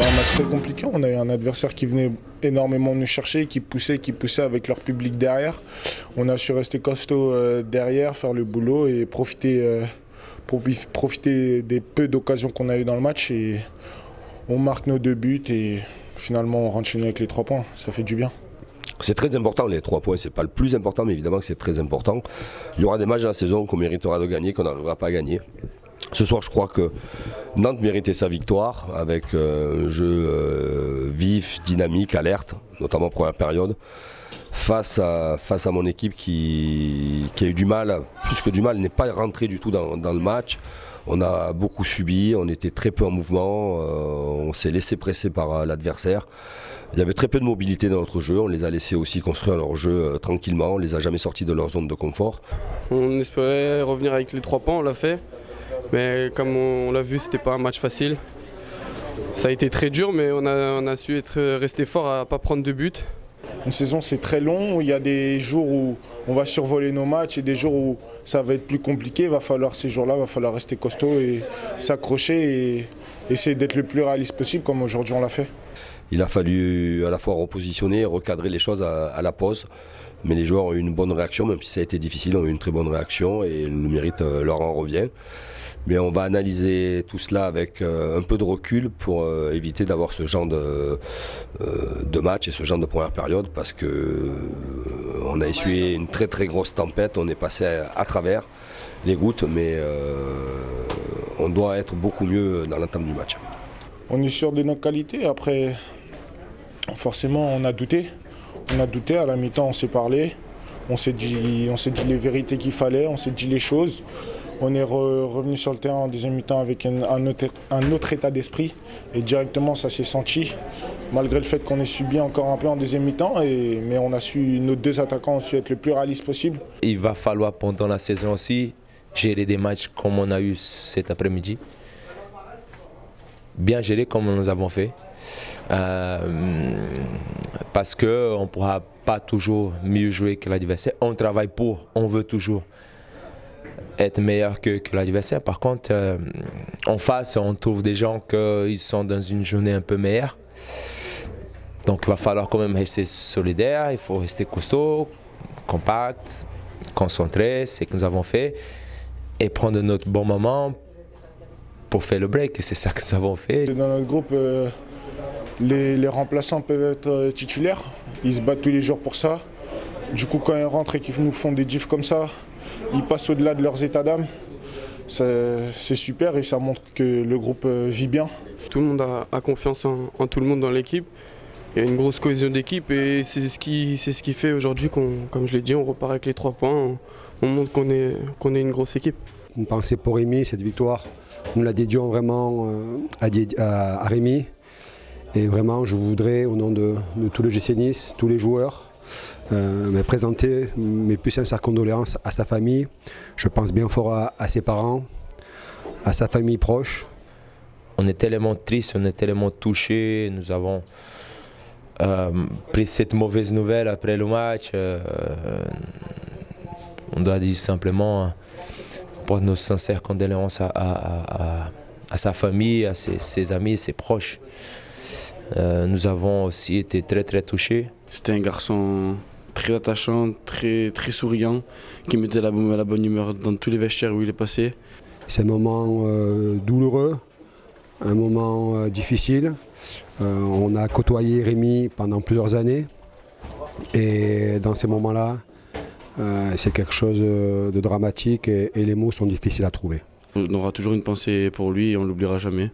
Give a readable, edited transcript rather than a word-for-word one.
un match très compliqué. On a eu un adversaire qui venait énormément nous chercher, qui poussait avec leur public derrière. On a su rester costaud derrière, faire le boulot et profiter des peu d'occasions qu'on a eues dans le match. Et on marque nos 2 buts et finalement on rentre chez nous avec les 3 points. Ça fait du bien. C'est très important, les 3 points, c'est pas le plus important, mais évidemment que c'est très important. Il y aura des matchs dans la saison qu'on méritera de gagner, qu'on n'arrivera pas à gagner. Ce soir, je crois que Nantes méritait sa victoire avec un jeu vif, dynamique, alerte, notamment en première période, face à mon équipe qui a eu du mal, plus que du mal, n'est pas rentré du tout dans le match. On a beaucoup subi, on était très peu en mouvement, on s'est laissé presser par l'adversaire. Il y avait très peu de mobilité dans notre jeu, on les a laissés aussi construire leur jeu tranquillement, on les a jamais sortis de leur zone de confort. On espérait revenir avec les 3 points, on l'a fait. Mais comme on l'a vu, c'était pas un match facile. Ça a été très dur, mais on a su rester fort à ne pas prendre de buts. Une saison, c'est très long. Il y a des jours où on va survoler nos matchs et des jours où ça va être plus compliqué. Ces jours-là, il va falloir rester costaud et s'accrocher et essayer d'être le plus réaliste possible, comme aujourd'hui on l'a fait. Il a fallu à la fois repositionner, recadrer les choses à la pause. Mais les joueurs ont eu une bonne réaction, même si ça a été difficile, ont eu une très bonne réaction et le mérite leur en revient. Mais on va analyser tout cela avec un peu de recul pour éviter d'avoir ce genre de match et ce genre de première période parce qu'on a essuyé une très très grosse tempête, on est passé à travers les gouttes, mais on doit être beaucoup mieux dans l'entame du match. On est sûr de nos qualités, après forcément on a douté. On a douté, à la mi-temps on s'est parlé, on s'est dit les vérités qu'il fallait, on s'est dit les choses. On est revenu sur le terrain en deuxième mi-temps avec un autre état d'esprit et directement ça s'est senti, malgré le fait qu'on ait subi encore un peu en deuxième mi-temps, mais nos 2 attaquants ont su être le plus réaliste possible. Il va falloir pendant la saison aussi gérer des matchs comme on a eu cet après-midi, bien gérer comme nous avons fait. Parce qu'on ne pourra pas toujours mieux jouer que l'adversaire. On travaille on veut toujours être meilleur que l'adversaire. Par contre, en face, on trouve des gens qui sont dans une journée un peu meilleure. Donc il va falloir quand même rester solidaire, il faut rester costaud, compact, concentré, c'est ce que nous avons fait, et prendre notre bon moment pour faire le break. C'est ça que nous avons fait. Dans notre groupe, les remplaçants peuvent être titulaires, ils se battent tous les jours pour ça. Du coup, quand ils rentrent et qu'ils nous font des diffs comme ça, ils passent au-delà de leurs états d'âme. C'est super et ça montre que le groupe vit bien. Tout le monde a confiance en tout le monde dans l'équipe. Il y a une grosse cohésion d'équipe et c'est ce qui fait aujourd'hui comme je l'ai dit, on repart avec les 3 points. On montre qu'on est une grosse équipe. Une pensée pour Rémi, cette victoire, nous la dédions vraiment à Rémi. Et vraiment, je voudrais, au nom de tout le GC Nice, tous les joueurs, présenter mes plus sincères condoléances à sa famille. Je pense bien fort à ses parents, à sa famille proche. On est tellement triste, on est tellement touché. Nous avons pris cette mauvaise nouvelle après le match. On doit dire simplement pour nos sincères condoléances à sa famille, à ses amis, ses proches. Nous avons aussi été très très touchés. C'était un garçon très attachant, très souriant, qui mettait la bonne humeur dans tous les vestiaires où il est passé. C'est un moment douloureux, un moment difficile. On a côtoyé Rémi pendant plusieurs années et dans ces moments-là, c'est quelque chose de dramatique et les mots sont difficiles à trouver. On aura toujours une pensée pour lui et on ne l'oubliera jamais.